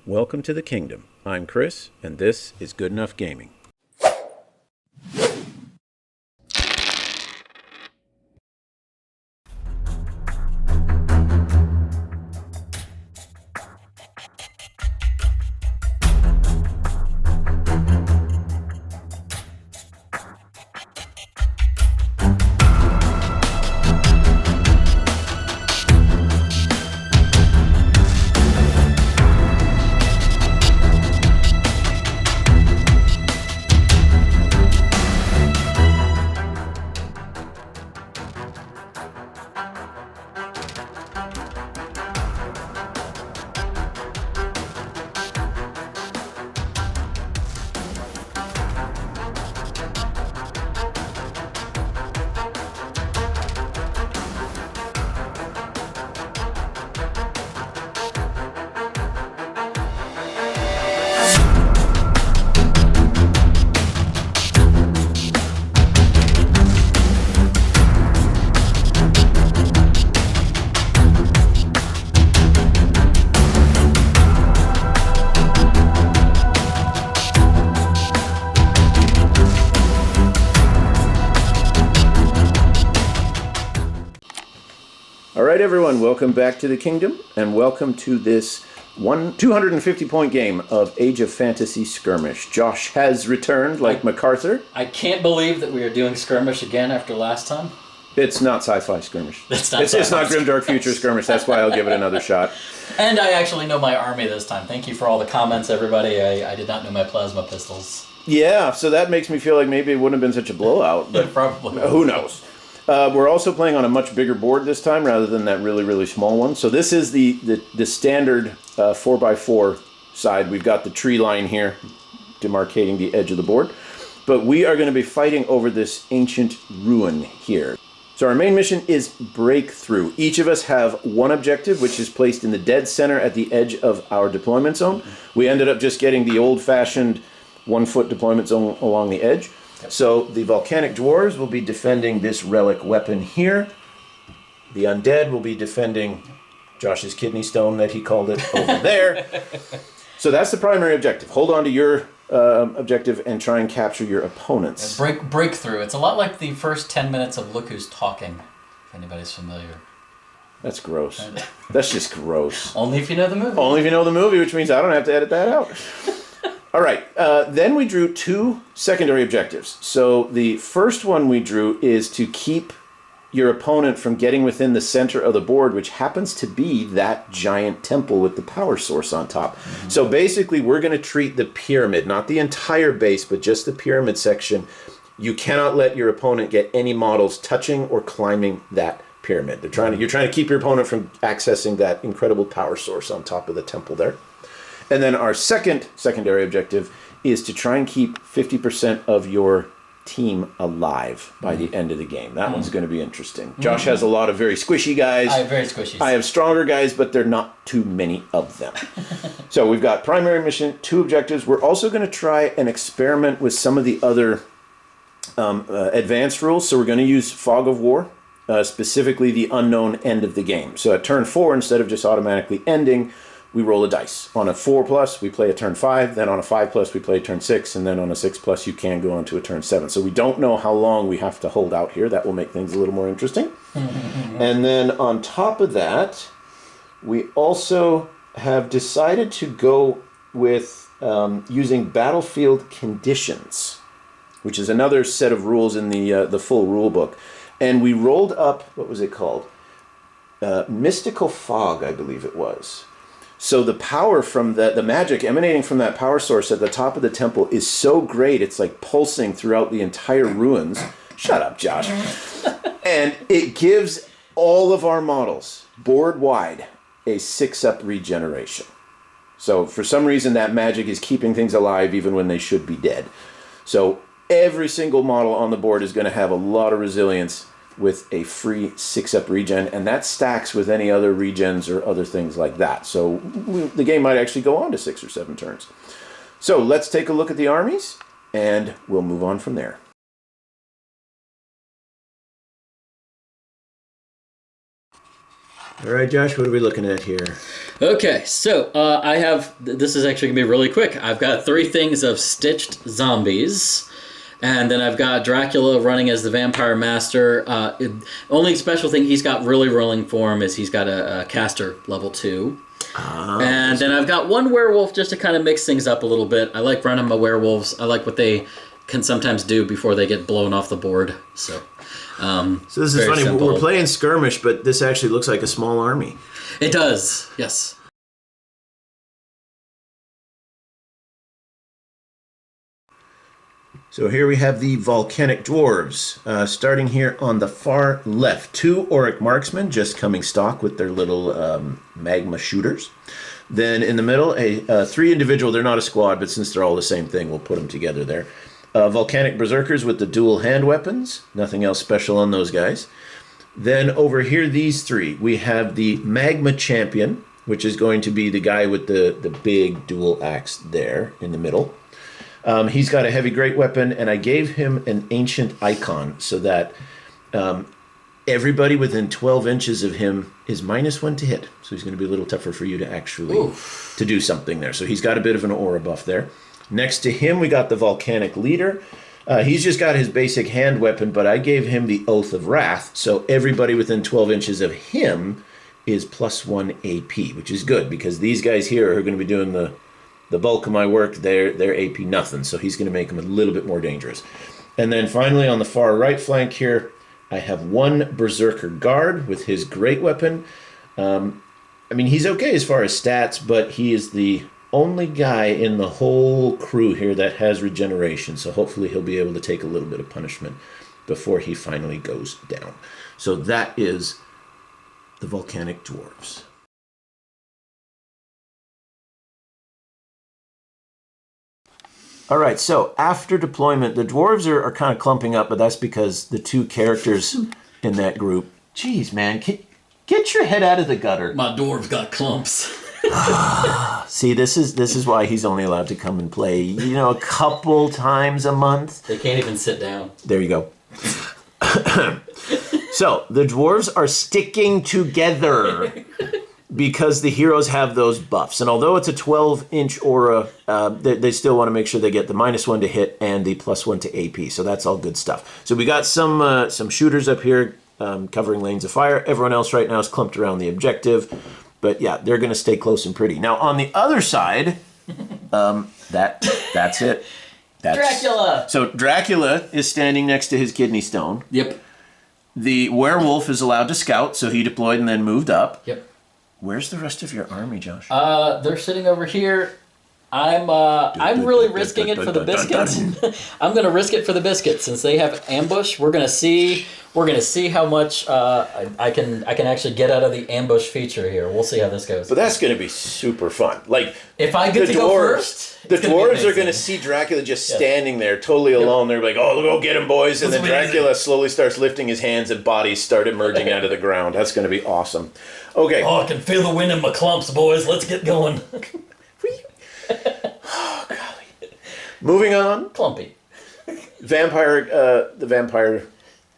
Welcome to the Kingdom. I'm Chris, and this is Good Enough Gaming. Alright everyone, welcome back to the Kingdom, and welcome to this 250-point game of Age of Fantasy Skirmish. Josh has returned, like MacArthur. I can't believe that we are doing Skirmish again after last time. It's not sci-fi Skirmish. It's not Grim Dark Future Skirmish, that's why I'll give it another shot. And I actually know my army this time. Thank you for all the comments, everybody. I did not know my plasma pistols. Yeah, so that makes me feel like maybe it wouldn't have been such a blowout, but Probably. Who knows? We're also playing on a much bigger board this time rather than that really, really small one. So this is the standard 4x4 side. We've got the tree line here demarcating the edge of the board. But we are going to be fighting over this ancient ruin here. So our main mission is breakthrough. Each of us have one objective, which is placed in the dead center at the edge of our deployment zone. We ended up just getting the old-fashioned 1-foot deployment zone along the edge. So the Volcanic Dwarves will be defending this relic weapon here. The Undead will be defending Josh's kidney stone that he called it over there. So that's the primary objective. Hold on to your objective and try and capture your opponents. Breakthrough. It's a lot like the first 10 minutes of Look Who's Talking, if anybody's familiar. That's gross. That's just gross. Only if you know the movie. Only if you know the movie, which means I don't have to edit that out. All right, then we drew two secondary objectives. So the first one we drew is to keep your opponent from getting within the center of the board, which happens to be that giant temple with the power source on top. Mm-hmm. So basically, we're going to treat the pyramid, not the entire base, but just the pyramid section. You cannot let your opponent get any models touching or climbing that pyramid. You're trying to keep your opponent from accessing that incredible power source on top of the temple there. And then our second secondary objective is to try and keep 50% of your team alive by the end of the game. That one's going to be interesting. Josh has a lot of very squishy guys. I have very squishy. I have stronger guys, but there are not too many of them. So we've got primary mission, two objectives. We're also going to try and experiment with some of the other advanced rules. So we're going to use Fog of War, specifically the unknown end of the game. So at turn 4, instead of just automatically ending, we roll a dice. On a 4+, we play a turn 5, then on a 5+, we play a turn 6, and then on a 6+, you can go on to a turn 7. So we don't know how long we have to hold out here. That will make things a little more interesting. And then on top of that, we also have decided to go with using battlefield conditions, which is another set of rules in the full rule book. And we rolled up, what was it called? Mystical Fog, I believe it was. So the power from the magic emanating from that power source at the top of the temple is so great, it's like pulsing throughout the entire ruins. Shut up, Josh. And it gives all of our models, board-wide, a 6-up regeneration. So for some reason, that magic is keeping things alive even when they should be dead. So every single model on the board is going to have a lot of resilience with a free 6-up regen, and that stacks with any other regens or other things like that. So the game might actually go on to 6 or 7 turns. So let's take a look at the armies, and we'll move on from there. All right, Josh, what are we looking at here? Okay, so I have, this is actually going to be really quick. I've got 3 things of stitched zombies. And then I've got Dracula running as the Vampire Master. Only special thing he's got really rolling for him is he's got a caster level 2. And then I've got 1 werewolf just to kind of mix things up a little bit. I like running my werewolves. I like what they can sometimes do before they get blown off the board. So this is funny. simple. We're playing Skirmish, but this actually looks like a small army. It does, yes. So here we have the Volcanic Dwarves, starting here on the far left. 2 Auric Marksmen just coming stock with their little magma shooters. Then in the middle, a 3 individual. They're not a squad, but since they're all the same thing, we'll put them together there. Volcanic Berserkers with the dual hand weapons. Nothing else special on those guys. Then over here, these 3. We have the Magma Champion, which is going to be the guy with the big dual axe there in the middle. He's got a heavy great weapon, and I gave him an ancient icon so that everybody within 12 inches of him is -1 to hit. So he's going to be a little tougher for you to actually to do something there. So he's got a bit of an aura buff there. Next to him, we got the Volcanic Leader. He's just got his basic hand weapon, but I gave him the Oath of Wrath. So everybody within 12 inches of him is +1 AP, which is good because these guys here are going to be doing the bulk of my work. They're AP nothing, so he's going to make him a little bit more dangerous. And then finally on the far right flank here, I have 1 Berserker Guard with his great weapon. I mean, he's okay as far as stats, but he is the only guy in the whole crew here that has regeneration, so hopefully he'll be able to take a little bit of punishment before he finally goes down. So that is the Volcanic Dwarves. All right, so after deployment, the dwarves are kind of clumping up, but that's because the 2 characters in that group. Jeez, man, get your head out of the gutter. My dwarves got clumps. See, this is why he's only allowed to come and play, a couple times a month. They can't even sit down. There you go. So the dwarves are sticking together because the heroes have those buffs. And although it's a 12-inch aura, they still want to make sure they get the -1 to hit and the +1 to AP. So that's all good stuff. So we got some shooters up here covering lanes of fire. Everyone else right now is clumped around the objective. But yeah, they're going to stay close and pretty. Now on the other side, that's it. Dracula! So Dracula is standing next to his kidney stone. Yep. The werewolf is allowed to scout, so he deployed and then moved up. Yep. Where's the rest of your army, Josh? They're sitting over here. I'm really risking it for the biscuits. I'm going to risk it for the biscuits since they have ambush. We're going to see how much I can actually get out of the ambush feature here. We'll see how this goes. But that's going to be super fun. Like if I get to go first, the dwarves are going to see Dracula just standing there, totally alone. They're like, "Oh, go get him, boys!" And then Dracula slowly starts lifting his hands, and bodies start emerging out of the ground. That's going to be awesome. Okay. Oh, I can feel the wind in my clumps, boys. Let's get going. Oh, golly. Moving on. Clumpy. The vampire.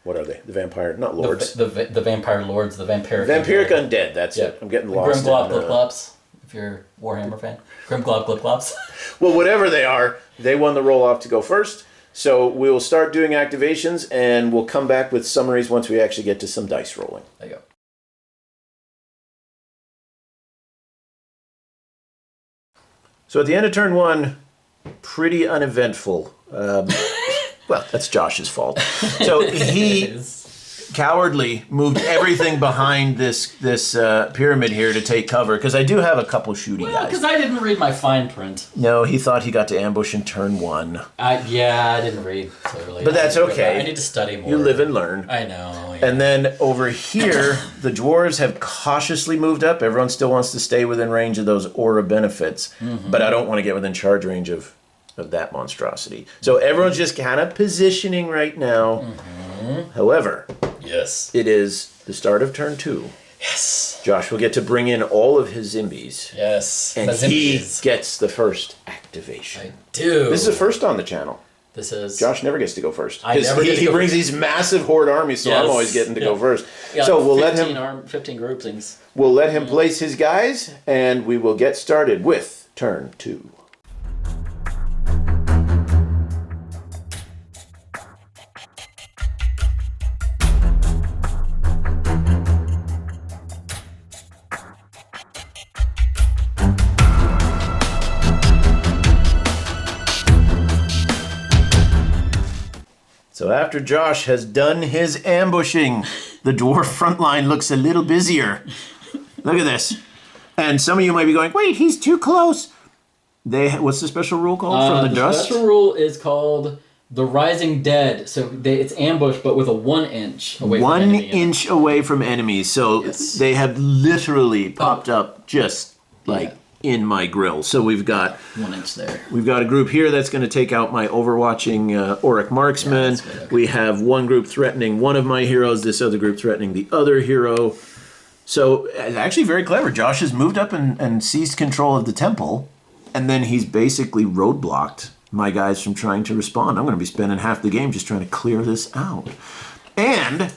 What are they? The vampire, not lords. The vampire lords, the vampiric. Vampiric undead. That's it. I'm getting lost. Grimglop Glipglops. If you're a Warhammer fan, Grimglop Glipglops. Well, whatever they are, they won the roll off to go first. So we will start doing activations, and we'll come back with summaries once we actually get to some dice rolling. There you go. So at the end of turn 1, pretty uneventful. Well, that's Josh's fault. So he cowardly moved everything behind this pyramid here to take cover, because I do have a couple shooty guys. Because I didn't read my fine print. No, he thought he got to ambush in turn 1. Yeah, I didn't read clearly. But that's okay. I need to study more. You live and learn. I know. Yeah. And then over here, the dwarves have cautiously moved up. Everyone still wants to stay within range of those aura benefits, but I don't want to get within charge range of that monstrosity. So everyone's just kind of positioning right now. However, yes, it is the start of turn 2. Yes. Josh will get to bring in all of his zombies. Yes. And he gets the first activation. I do. This is the first on the channel. This is... Josh never gets to go first. He brings these massive horde armies, so I'm always getting to go first. Yeah, so we'll let him... 15 groupings. We'll let him place his guys, and we will get started with turn 2. So after Josh has done his ambushing, the dwarf front line looks a little busier. Look at this. And some of you might be going, wait, he's too close. What's the special rule called from the dust? The special rule is called the Rising Dead. So it's ambush, but with a 1 inch away from enemy. 1 inch away from enemies. So they have literally popped up just like in my grill. So we've got 1 inch there. We've got a group here that's going to take out my overwatching Auric marksman. Okay. We have one group threatening one of my heroes, this other group threatening the other hero. So actually very clever. Josh has moved up and seized control of the temple, and then he's basically roadblocked my guys from trying to respond. I'm going to be spending half the game just trying to clear this out. And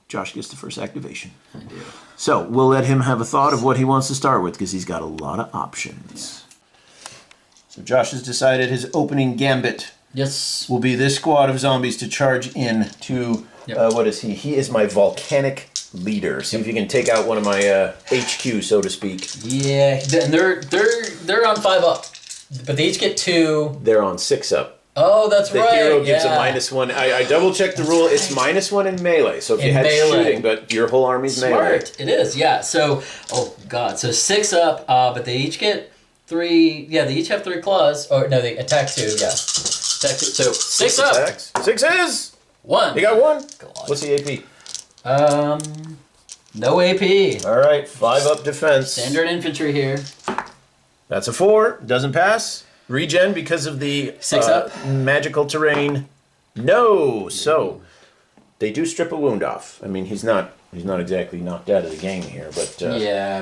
Josh gets the first activation. I do. So we'll let him have a thought of what he wants to start with, because he's got a lot of options. So Josh has decided his opening gambit will be this squad of zombies to charge in to, what is he? He is my volcanic leader. See if you can take out one of my HQ, so to speak. Yeah, and they're on 5 up, but they each get 2. They're on 6 up. Oh, that's the right. The hero gives a -1. I double checked the rule. It's -1 in melee. So if you had shooting, but your whole army's melee. Smart. It is, yeah. So, oh god. So 6 up, but they each get 3. Yeah, they each have 3 claws. Or no, they attack 2. Yeah, attack 2. So 6 up. Attacks. 6 is 1. You got 1. God. What's the AP? No AP. All right, 5 up defense. Standard infantry here. That's a 4. Doesn't pass. Regen because of the 6 up magical terrain. No. So they do strip a wound off. I mean, he's not exactly knocked out of the game here, but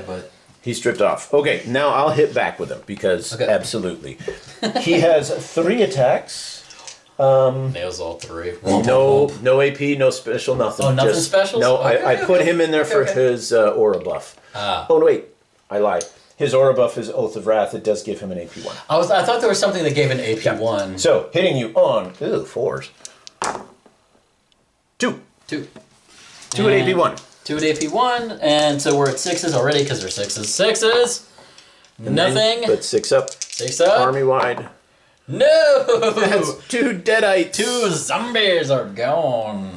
but he's stripped off. Okay, now I'll hit back with him because absolutely. He has 3 attacks. Nails all 3. No AP, no special, nothing. Oh, nothing special? No, I put him in there for his aura buff. Oh, no, wait. I lied. His aura buff is Oath of Wrath. It does give him an AP1. I thought there was something that gave an AP1. So, hitting you on 4s. 2. 2 at AP1. 2 at AP1, and so we're at 6s already because they're 6s. 6s! Nothing. But 6 up. 6 up. Army wide. No! That's 2 deadites. 2 zombies are gone.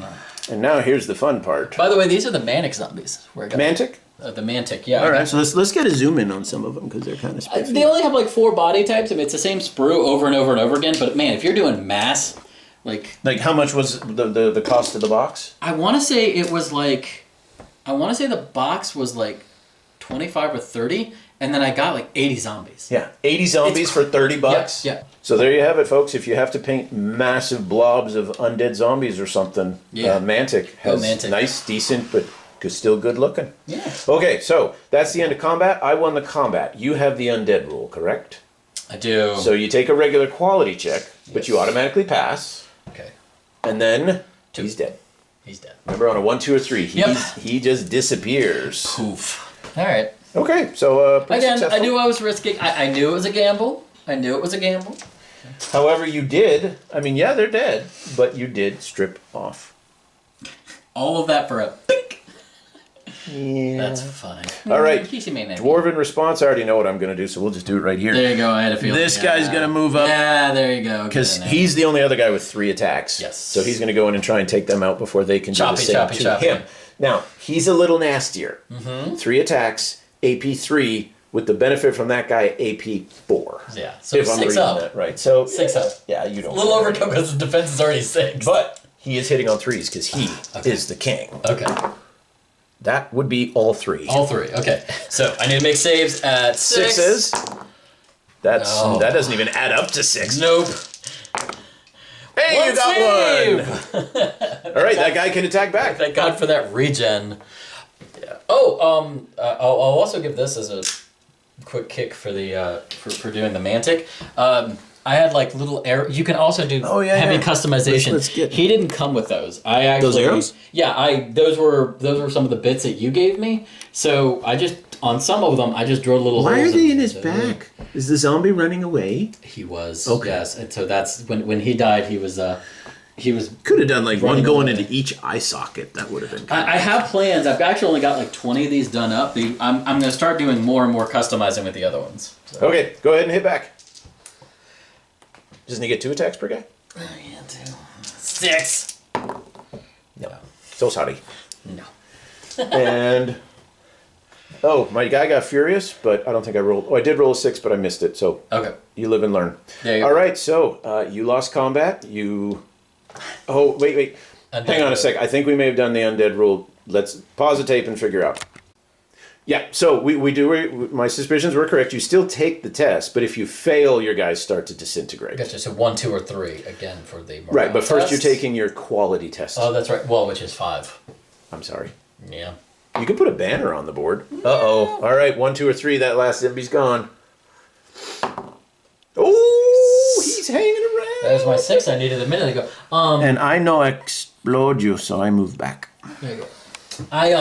And now here's the fun part. By the way, these are the manic zombies. Mantic? The Mantic, yeah. All right, so let's get a zoom in on some of them because they're kind of spiffy. They only have like 4 body types. I mean, it's the same sprue over and over and over again. But man, if you're doing mass, like how much was the cost of the box? I want to say it was like, the box was like 25 or 30, and then I got like 80 zombies. Yeah, 80 zombies for $30. Yeah. So there you have it, folks. If you have to paint massive blobs of undead zombies or something, Mantic has nice, decent, but still good looking. Yeah. Okay, so that's the end of combat. I won the combat. You have the undead rule, correct? I do. So you take a regular quality check, but you automatically pass. Okay. And then he's dead. He's dead. Remember, on a 1, 2, or 3, he just disappears. Poof. All right. Okay, so again, successful. I knew I was risking. I knew it was a gamble. However, you did. I mean, yeah, they're dead, but you did strip off. All of that for a pink. Yeah. That's fine. All right. Dwarven response. I already know what I'm going to do, so we'll just do it right here. There you go. I had a feeling. This guy's going to move up. Yeah, there you go. Because he's the only other guy with 3 attacks. Yes. So he's going to go in and try and take them out before they can do the same to him. Now, he's a little nastier. 3 attacks, AP 3, with the benefit from that guy, AP 4. Yeah. So if 6 up. That right. So 6 up. Yeah, you don't. A little overkill because the defense is already 6. But he is hitting on 3s because he is the king. Okay. That would be all 3. All 3. Okay. So I need to make saves at 6. 6s. That doesn't even add up to 6. Nope. Hey, you got 1. All right, that guy can attack back. Thank God for that regen. Yeah. Oh, I'll also give this as a quick kick for the for doing the Mantic. I had like little arrow. You can also do heavy customization. He didn't come with those. I actually those arrows. Yeah, those were some of the bits that you gave me. So I just on some of them I just drilled little. Why holes are they in his back? Is the zombie running away? He was. Okay. Yes, and so that's when he died. He was. Could have done like one going into each eye socket. That would have been. I have plans. I've actually only got like 20 of these done up. I'm going to start doing more and more customizing with the other ones. So. Okay, go ahead and hit back. Doesn't he get 2 attacks per guy? Oh, yeah, 2. 6. No. So sorry. No. And my guy got furious, but I don't think I rolled. Oh, I did roll a 6, but I missed it. So okay, you live and learn. There you go. All right, so you lost combat. Oh, wait. Undead Hang on a sec. I think we may have done the undead rule. Let's pause the tape and figure out. Yeah, so we do. My suspicions were correct. You still take the test, but if you fail, your guys start to disintegrate. Gotcha. So 1, 2, or 3 again for the morale Right, but first test. you're taking your quality test. Oh, that's right. Well, which is 5. I'm sorry. Yeah. You can put a banner on the board. Uh-oh. All right, 1, 2, or 3. That last zombie's gone. Oh, he's hanging around. That was my 6 I needed a minute ago. And I know I explode you, so I move back. There you go. I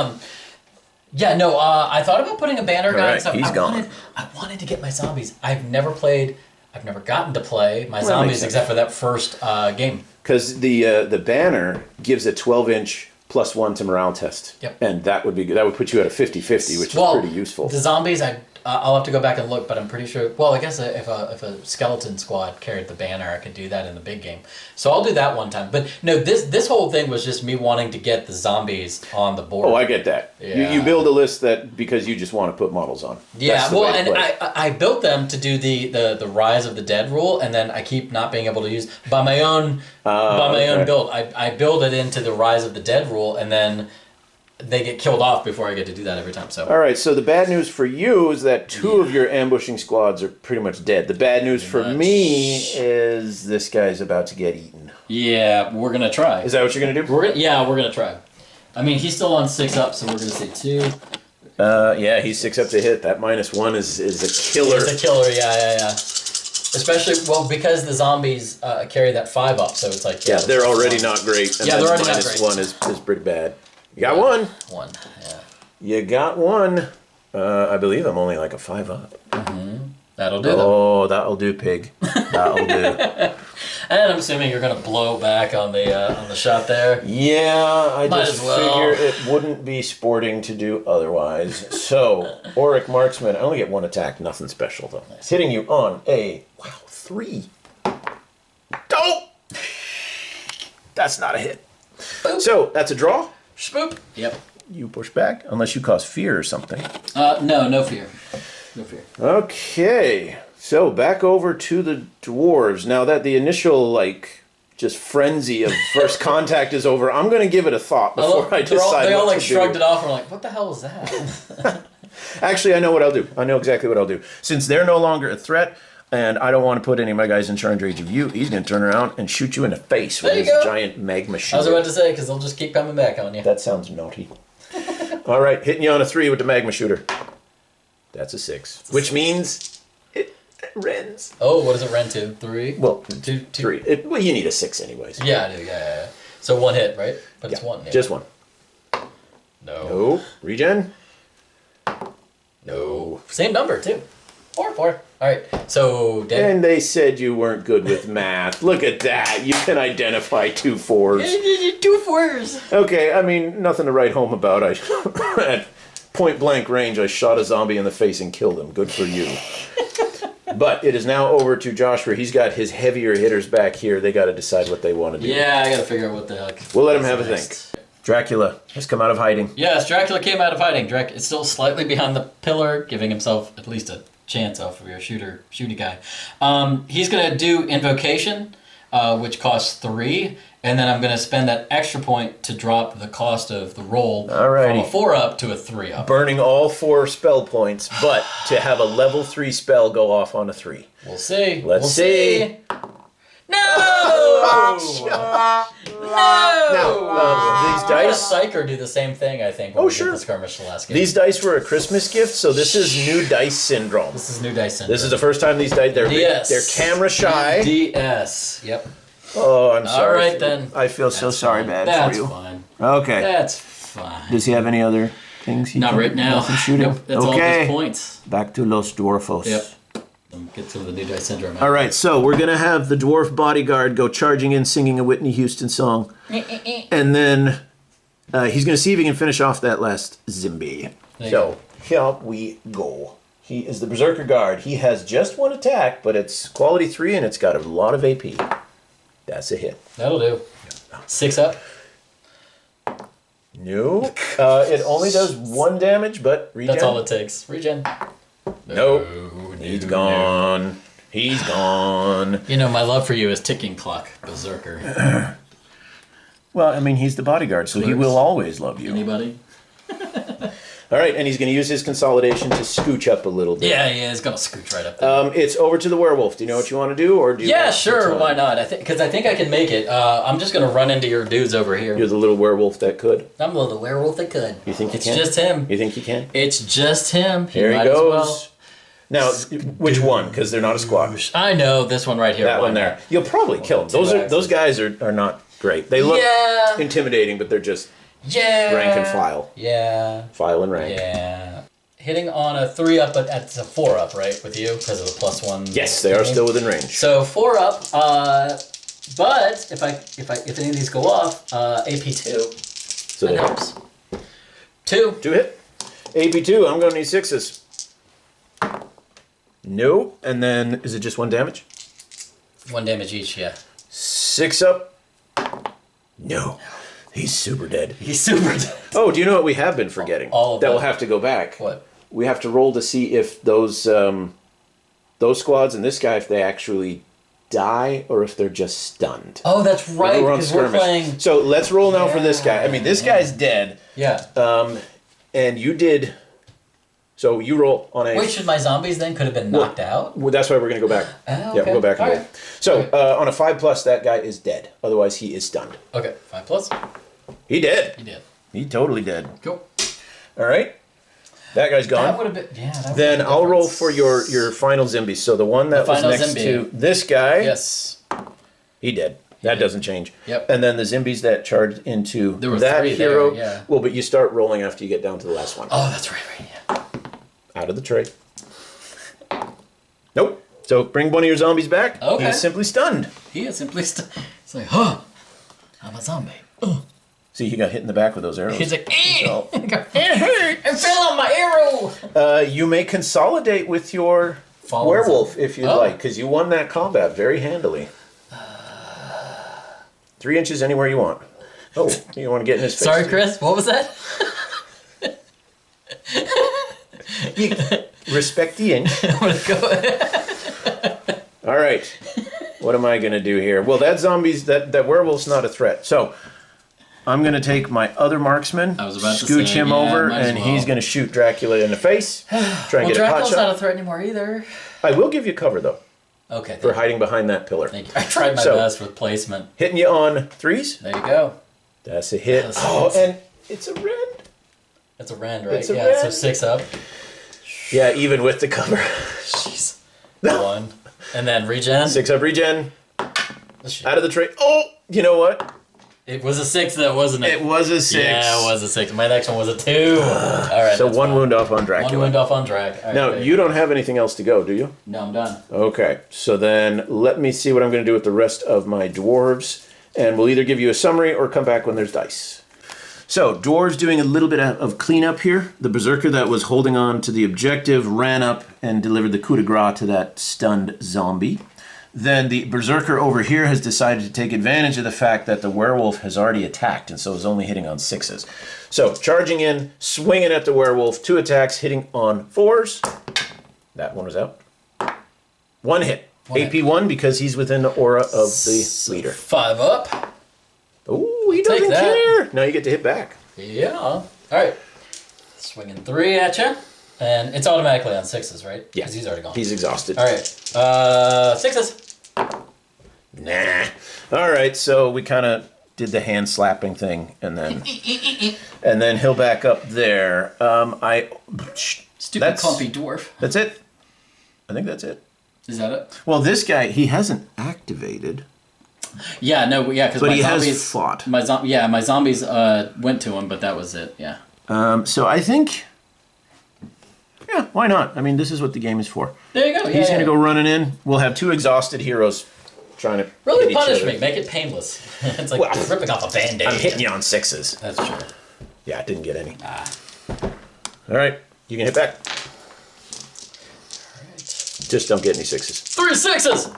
thought about putting a banner guy. Right, he's gone. I wanted to get my zombies. I've never gotten to play my zombies except for that first game. Because the banner gives a 12-inch +1 to morale test. Yep. And that would put you at a 50-50, which is pretty useful. The zombies, I'll have to go back and look, but I'm pretty sure. Well, I guess if a skeleton squad carried the banner, I could do that in the big game. So I'll do that one time. But no, this whole thing was just me wanting to get the zombies on the board. Oh, I get that. Yeah. You build a list that because you just want to put models on. Yeah, That's the way to play. I built them to do the Rise of the Dead rule, and then I keep not being able to use by my own build. I build it into the Rise of the Dead rule, and then they get killed off before I get to do that every time. So all right, so the bad news for you is that 2 of your ambushing squads are pretty much dead. The bad news for me is this guy's about to get eaten. Yeah, we're gonna try. Is that what you're gonna do? We're gonna try. I mean, he's still on 6 up, so we're gonna say 2. Yeah, he's 6 up to hit. That -1 is a killer. It's a killer, yeah. Especially, because the zombies carry that 5 up, so it's like... Yeah, they're already not great. And yeah, they're already not great. -1 is pretty bad. You got 1. 1, yeah. You got 1. I believe I'm only like a 5 up. Mm-hmm. That'll do. Oh, that'll do, pig. That'll do. And I'm assuming you're gonna blow back on the shot there. Yeah, I Might just as well. figure it wouldn't be sporting to do otherwise. So, Auric Marksman, I only get 1 attack, nothing special though. It's hitting you on a 3. Don't. That's not a hit. Boop. So that's a draw. Spoop. Yep. You push back unless you cause fear or something. No fear. No fear. Okay, so back over to the dwarves. Now that the initial just frenzy of first contact is over, I'm going to give it a thought before I decide. They all what to shrugged do. it off and were like, "What the hell is that?" Actually, I know what I'll do. I know exactly what I'll do. Since they're no longer a threat, and I don't want to put any of my guys in charge range of you, he's going to turn around and shoot you in the face with his giant magma shooter. I was about to say, because they'll just keep coming back on you. That sounds naughty. All right, hitting you on a 3 with the magma shooter. That's a 6, which means it rends. Oh, what does it rend to? 3? Well, 2. 3. You need a 6 anyways. Yeah, I do. Yeah. So 1 hit, right? But it's 1. Yeah. Just 1. No. Regen? No. Same number, too. 4. All right. So, Dan. And they said you weren't good with math. Look at that. You can identify 2 4s. 2 4s. Okay, I mean, nothing to write home about. At point blank range, I shot a zombie in the face and killed him. Good for you. But it is now over to Joshua. He's got his heavier hitters back here. They got to decide what they want to do. Yeah, I got to figure out what the heck. We'll let him have a think. Dracula has come out of hiding. Yes, Dracula came out of hiding. It's still slightly behind the pillar, giving himself at least a chance off of your shooty guy. He's going to do Invocation, which costs 3, and then I'm going to spend that extra point to drop the cost of the roll from a 4 up to a 3 up. Burning all 4 spell points, but to have a level 3 spell go off on a 3. We'll see. Let's see. No! Now, these I had a dice. Psyker do the same thing, I think, when we did the Skirmish the last game. These dice were a Christmas gift, so this is new dice syndrome. This is new dice syndrome. This is the first time these dice, they're camera shy. DS. Yep. Oh, I'm sorry. All right, then. I feel so sorry bad That's for you. fine. Okay. That's fine. Does he have any other things he Not can right now. nothing shooting? Nope, that's all his points. Back to Los Dwarfos. Yep. Get to the new dice syndrome. All right, so we're going to have the dwarf bodyguard go charging in singing a Whitney Houston song. And then he's going to see if he can finish off that last zombie. So here we go. He is the Berserker Guard. He has just one attack, but it's quality 3 and it's got a lot of AP. That's a hit. That'll do. 6 up. No. It only does 1 damage, but regen. That's all it takes. Regen. Nope. He's gone. He's gone. You know, my love for you is ticking clock, Berserker. Well, I mean, he's the bodyguard, so he will always love you. Anybody? All right, and he's going to use his consolidation to scooch up a little bit. Yeah, he's going to scooch right up there. It's over to the werewolf. Do you know what you want to do, or do you? Yeah, sure. Why not? Because I think I can make it. I'm just going to run into your dudes over here. You're the little werewolf that could. I'm the little werewolf that could. You think you it's can? It's just him. You think you can? It's just him. Here he goes. Now, which one? Because they're not a squad. I know this one right here. That one there. You'll probably kill them. Those guys are not great. They look intimidating, but they're just rank and file. Yeah. File and rank. Yeah. Hitting on a 3 up, but that's a 4 up, right, with you because of the +1. Yes, they are still within range. So 4 up. But if any of these go off, AP2. So that helps. 2. 2 hit. AP2. I'm going to need 6s. No, and then is it just 1 damage? 1 damage each, yeah. 6 up. No, he's super dead. He's super dead. Oh, do you know what we have been forgetting? All of that. We'll have to go back. What? We have to roll to see if those squads and this guy, if they actually die or if they're just stunned. Oh, that's right. Because we're playing. So let's roll now for this guy. I mean, this guy's dead. Yeah. And you did. So you roll on a... Wait, should my zombies then could have been knocked out? Well, that's why we're going to go back. Oh, okay. Yeah, we'll go back and roll. Right. So on a 5+, that guy is dead. Otherwise, he is stunned. Okay, 5+. He did. He did. He totally did. Cool. All right. That guy's gone. That would have been... Yeah, that then I'll roll for your final zombie. So the one that was next to this guy... Yes. He did. That doesn't change. Yep. And then the zombies that charged into that hero... There, yeah. Well, but you start rolling after you get down to the last one. Oh, that's right, yeah. Out of the tray. Nope. So bring one of your zombies back. Okay. He's simply stunned. He is simply stunned. It's like, huh, I'm a zombie. See, he got hit in the back with those arrows. He's like, so, it hurt. I fell on my arrow. You may consolidate with your werewolf if you'd like, because you won that combat very handily. 3 inches anywhere you want. Oh, you want to get in his face? Sorry, Chris. What was that? Respect the inch. All right. What am I going to do here? Well, that werewolf's not a threat. So I'm going to take my other marksman, scooch him over, and he's going to shoot Dracula in the face. Try and get a pot Dracula's shot. not a threat anymore either. I will give you cover, though. Okay. For hiding behind that pillar. Thank you. I tried my best with placement. Hitting you on 3s. There you go. That's a hit. And it's a rend. It's a rend, right? It's a yeah, rend. so 6 up. Yeah, even with the cover. Jeez. 1. And then regen. 6 up regen. Out of the tray. Oh, you know what? It was a 6 though, wasn't it? It was a 6. Yeah, it was a 6. My next one was a 2. All right. So 1 wound off on Dracula. 1 wound off on Drac. Right, now, you don't have anything else to go, do you? No, I'm done. Okay. So then let me see what I'm going to do with the rest of my dwarves. And we'll either give you a summary or come back when there's dice. So, Dwarves doing a little bit of cleanup here. The Berserker that was holding on to the objective ran up and delivered the coup de grace to that stunned zombie. Then the Berserker over here has decided to take advantage of the fact that the werewolf has already attacked and so is only hitting on 6s. So, charging in, swinging at the werewolf, 2 attacks, hitting on 4s. That one was out. 1 hit. AP 1 because he's within the aura of the leader. 5 up. Ooh, he doesn't care. Now you get to hit back. Yeah. All right. Swinging 3 at you. And it's automatically on 6s, right? Yeah. Because he's already gone. He's exhausted. All right. 6s. Nah. All right, so we kind of did the hand slapping thing, and then he'll back up there. Stupid clumpy dwarf. That's it. I think that's it. Is that it? Well, this guy, he hasn't activated. Yeah, no, yeah, because my zombies has fought. My zombies went to him, but that was it. Yeah. So I think, yeah, why not? I mean, this is what the game is for. There you go. He's gonna go running in. We'll have 2 exhausted heroes trying to really punish me. Make it painless. It's like ripping off a Band-Aid. I'm hitting you on 6s. That's true. Yeah, I didn't get any. All right, you can hit back. All right. Just don't get any 6s. 3 6s.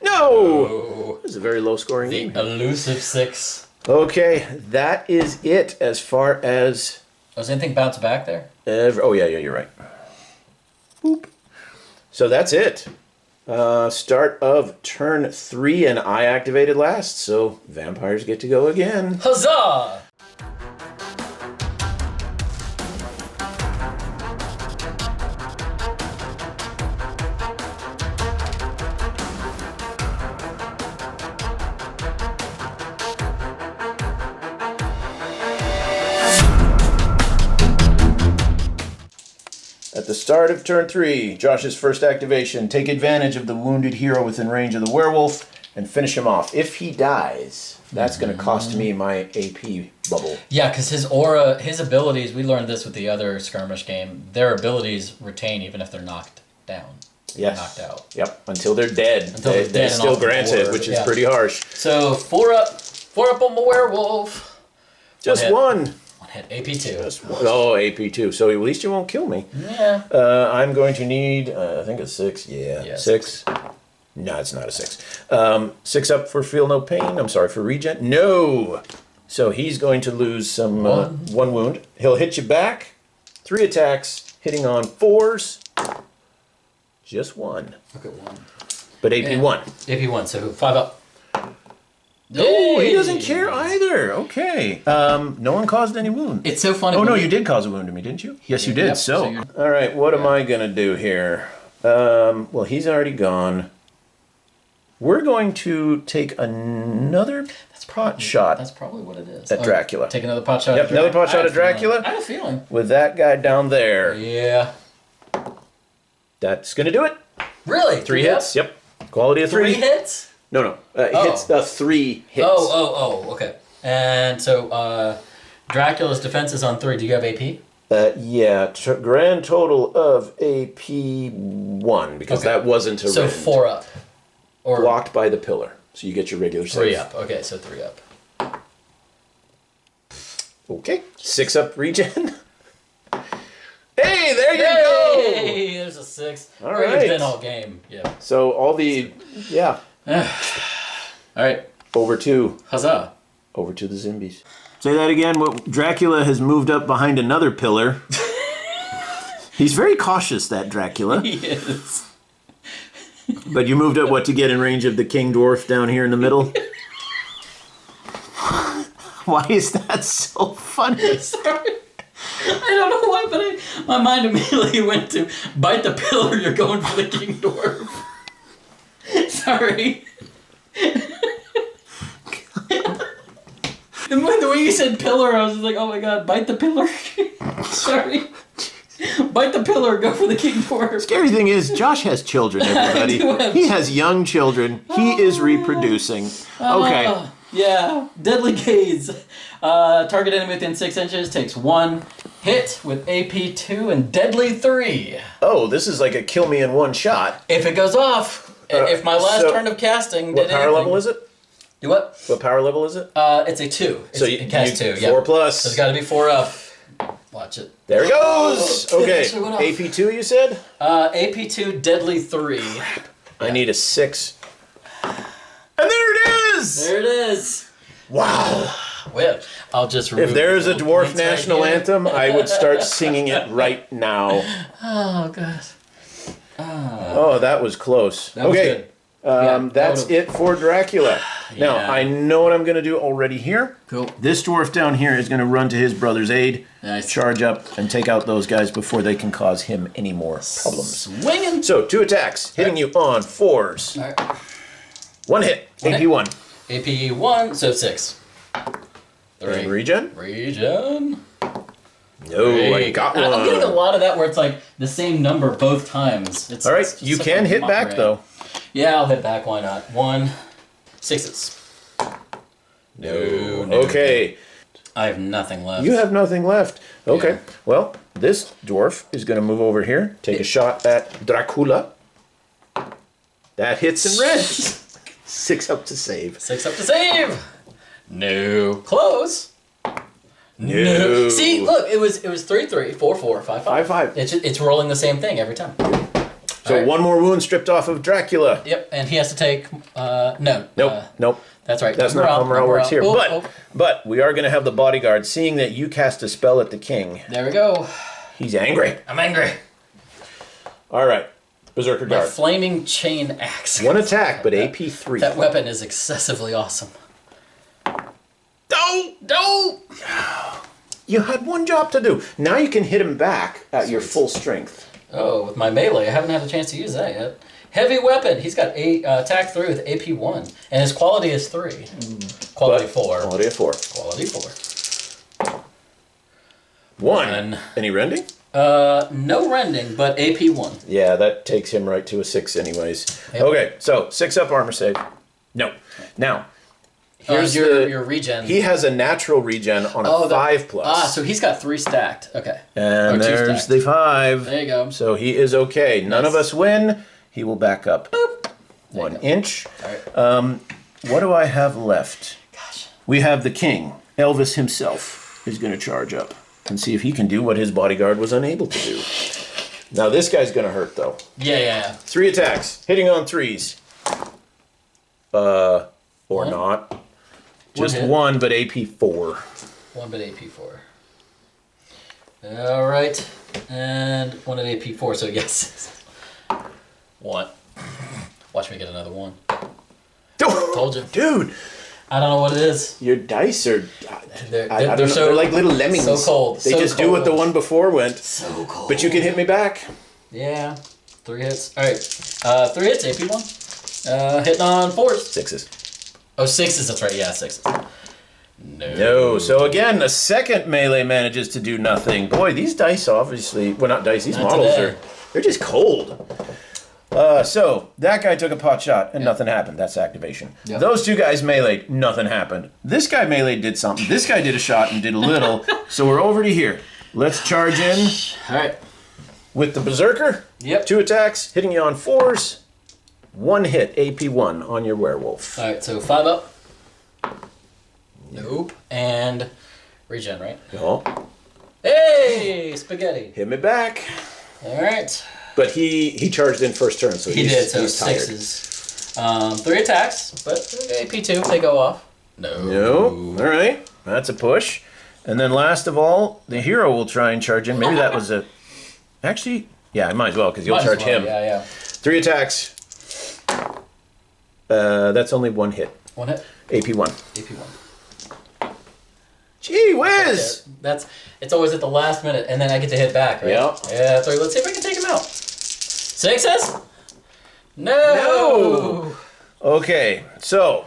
No! This is a very low scoring game. The elusive 6. Okay, that is it as far as... Was anything bounce back there? Oh, yeah, you're right. Boop. So that's it. Start of turn 3, and I activated last, so vampires get to go again. Huzzah! At the start of turn 3, Josh's first activation, take advantage of the wounded hero within range of the werewolf and finish him off. If he dies, that's going to cost me my AP bubble. Yeah, because his aura, his abilities, we learned this with the other Skirmish game, their abilities retain even if they're knocked down. Yes. Knocked out. Yep, until they're dead. They're still granted, which is pretty harsh. So 4 up on the werewolf. Just one. Hit AP2. Oh, AP2. So at least you won't kill me. Yeah. I'm going to need, I think a 6. Yeah. 6. No, it's not a 6. 6 up for feel no pain. I'm sorry, for regen. No. So he's going to lose some one wound. He'll hit you back. 3 attacks, hitting on 4s. Just 1. Look at 1. But AP1. AP1. So 5 up. Oh, he doesn't care either. Okay. No one caused any wound. It's so funny. Oh, no, you did cause a wound to me, didn't you? Yes, you did. Yep. So all right, what am I going to do here? Well, he's already gone. We're going to take another pot shot. That's probably what it is. At Dracula. Take another pot shot. Yep, another pot shot at Dracula. I have a feeling. With that guy down there. Yeah. That's going to do it. Really? 3 hits. Yep. Quality of 3. 3 hits? No. Hits 3 hits. Okay. And so Dracula's defense is on 3. Do you have AP? Yeah, grand total of AP 1 because that wasn't a So 4 up. Or blocked by the pillar. So you get your regular save. 3 up. Okay, so 3 up. Okay. 6 up regen. Hey, there you go! Hey, there's a 6. All right. It's been all game. Yeah. So all the All right. Over to the zombies. Say that again. Dracula has moved up behind another pillar. He's very cautious, that Dracula. He is. But you moved up to get in range of the King Dwarf down here in the middle? Why is that so funny? Sorry. I don't know why, but my mind immediately went to bite the pillar, you're going for the King Dwarf. Sorry. And the way you said pillar, I was like, oh my god, bite the pillar. Sorry. Bite the pillar, go for the King Dwarf. Scary thing is, Josh has children, everybody. He has young children. He is reproducing. Okay. Yeah. Deadly Gaze. Target enemy within 6 inches takes 1 hit with AP 2 and Deadly 3. Oh, this is like a kill me in one shot. If it goes off, if my last turn of casting what power level is it? Do what? What power level is it? It's a 2. So you cast 2. 4 plus. So it's got to be 4 up. Watch it. There it goes. Okay. AP 2, you said? AP 2, Deadly 3. Crap. I need a 6. And there it is. There it is. Wow. Well, I'll just remove if there is a dwarf national anthem, I would start singing it right now. Oh god. Oh, that was close. That was good. That's it for Dracula. Now, I know what I'm going to do already here. Cool. This dwarf down here is going to run to his brother's aid, charge up, and take out those guys before they can cause him any more problems. Swinging. So, 2 attacks, hitting you on 4s. All right. 1 hit, AP1. AP 1, so 6. 3. And regen? Regen. No, I got one. I'm getting a lot of that where it's like the same number both times. All right, you can hit back though. Yeah, I'll hit back. Why not? 1, 6s. No. Okay. I have nothing left. You have nothing left. Okay. Yeah. Well, this dwarf is going to move over here, take a shot at Dracula. That hits in red. 6 up to save. 6 up to save. No. Close. No. See, look, it was 3, 3, 4, 4, 5, 5. 5. It's rolling the same thing every time. So right. one more wound stripped off of Dracula. Yep, and he has to take no. Nope. That's right. That's not how morale works here. Oh, but we are going to have the bodyguard, seeing that you cast a spell at the king. there we go. He's angry. I'm angry. All right. Berserker My guard. flaming chain axe. 1 attack, but AP 3. That weapon is excessively awesome. Don't! You had one job to do. Now you can hit him back at your full strength. Oh, with my melee, I haven't had a chance to use that yet. Heavy weapon. He's got attack 3 with AP 1, and his quality is 3. Quality 4. Quality of 4. Quality 4. 1. Any rending? No rending, but AP 1. Yeah, that takes him right to a 6 anyways. Yep. Okay, so 6 up armor save. No. Now, here's your regen. He has a natural regen on a 5 plus. So he's got 3 stacked. Okay. And Or 2 there's stacked. the 5. There you go. So he is okay. None of Nice. us win. He will back up Boop. 1 inch. All right. What do I have left? Gosh. We have the king. Elvis himself is going to charge up and see if he can do what his bodyguard was unable to do. Now this guy's going to hurt though. Yeah. 3 attacks, hitting on 3s. Or One? not. Just hit. 1, but AP 4. 1 but AP 4. All right. And 1 at AP 4, so yes. 1. Watch me get another 1. Told you. Dude, I don't know what it is. your dice are... They're I don't know, so, they're like little lemmings. so cold. They so just cold. do what the one before went. So cold. But you can hit me back. Yeah. 3 hits. All right. 3 hits, AP 1. Hitting on 4s. 6s. Oh, 6s, that's right. Yeah, 6s. No. So again, a second melee manages to do nothing. Boy, these dice obviously... Well, not dice. These Not models today. they're just cold. So that guy took a pot shot and nothing happened. That's activation. Yep. Those 2 guys meleeed, nothing happened. This guy meleeed, did something. This guy did a shot and did a little. So we're over to here. Let's charge in All right. with the berserker. Yep. 2 attacks, hitting you on 4s. 1 hit, AP 1 on your werewolf. All right, so 5 up. Nope. And regen, right? Oh, Hey, spaghetti. hit me back. All right. But he charged in first turn, so He did, so he's tired. 6s. 3 attacks, but AP 2, they go off. No. All right. That's a push. And then last of all, the hero will try and charge in. Maybe that was a... Actually, yeah, I might as well, because you'll Might as charge well, him. Yeah. 3 attacks. That's only 1 hit. 1 hit, AP 1. AP 1. Gee whiz! It's always at the last minute, and then I get to hit back, right? Yeah. Yeah, so let's see if I can take him out. 6s? No! Okay, so...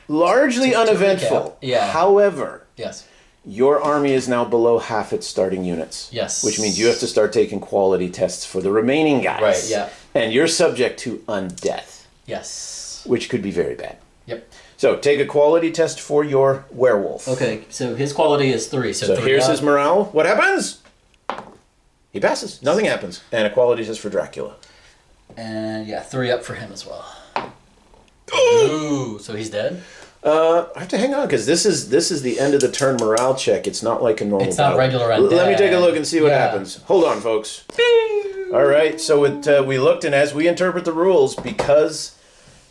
largely uneventful. recap, yeah. However, Yes. your army is now below half its starting units. Yes. Which means you have to start taking quality tests for the remaining guys. Right, yeah. And you're subject to undeath, Yes. which could be very bad. Yep. So take a quality test for your werewolf. Okay, so his quality is 3, So 3 here's up. his morale. What happens? He passes. Nothing happens. And a quality test for Dracula. And yeah, 3 up for him as well. Ooh, so he's dead? I have to hang on because this is the end of the turn morale check. It's not like a normal. It's not battle. regular undead. Let me take a look and see what Yeah. happens. Hold on, folks. All right. So we looked, and as we interpret the rules, because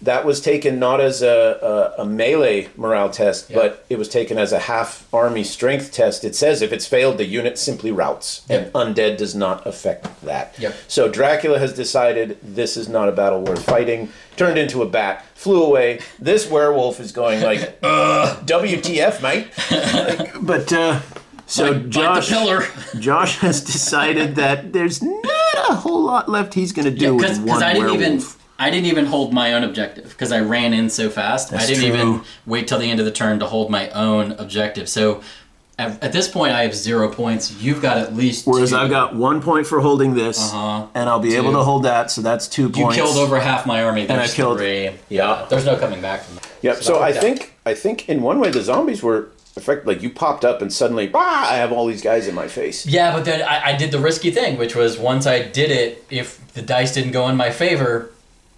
that was taken not as a melee morale test, Yeah. but it was taken as a half army strength test. It says if it's failed, the unit simply routs, and undead does not affect that. Yep. So Dracula has decided this is not a battle worth fighting, turned into a bat, flew away. This werewolf is going like, WTF, mate? So Josh, the pillar. Josh has decided that there's not a whole lot left he's going to do with one I werewolf. I didn't even hold my own objective because I ran in so fast. That's I didn't true. even wait till the end of the turn to hold my own objective. So at this point, I have 0 points. You've got at least Whereas 2. I've got 1 point for holding this, and I'll be able to hold that, so that's 2 points. You killed over half my army. There's I killed 3. Yeah, there's no coming back from that. Yep. So I think in one way the zombies were like you popped up and suddenly, I have all these guys in my face. Yeah, but then I did the risky thing, which was once I did it, if the dice didn't go in my favor,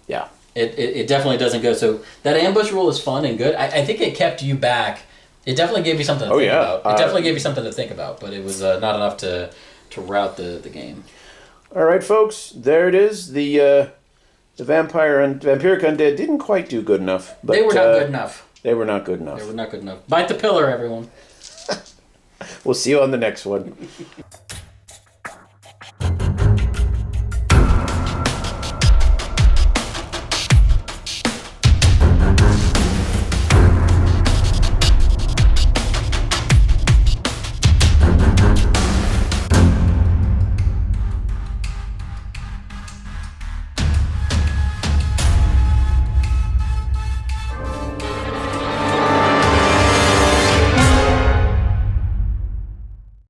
Yeah. it definitely doesn't go. So that ambush rule is fun and good. I think it kept you back. It definitely gave you something to think about. It definitely gave you something to think about, but it was not enough to route the game. All right, folks. There it is. The vampire and vampiric undead didn't quite do good enough. But, They were not good enough. They were not good enough. They were not good enough. Bite the pillar, everyone. We'll see you on the next one.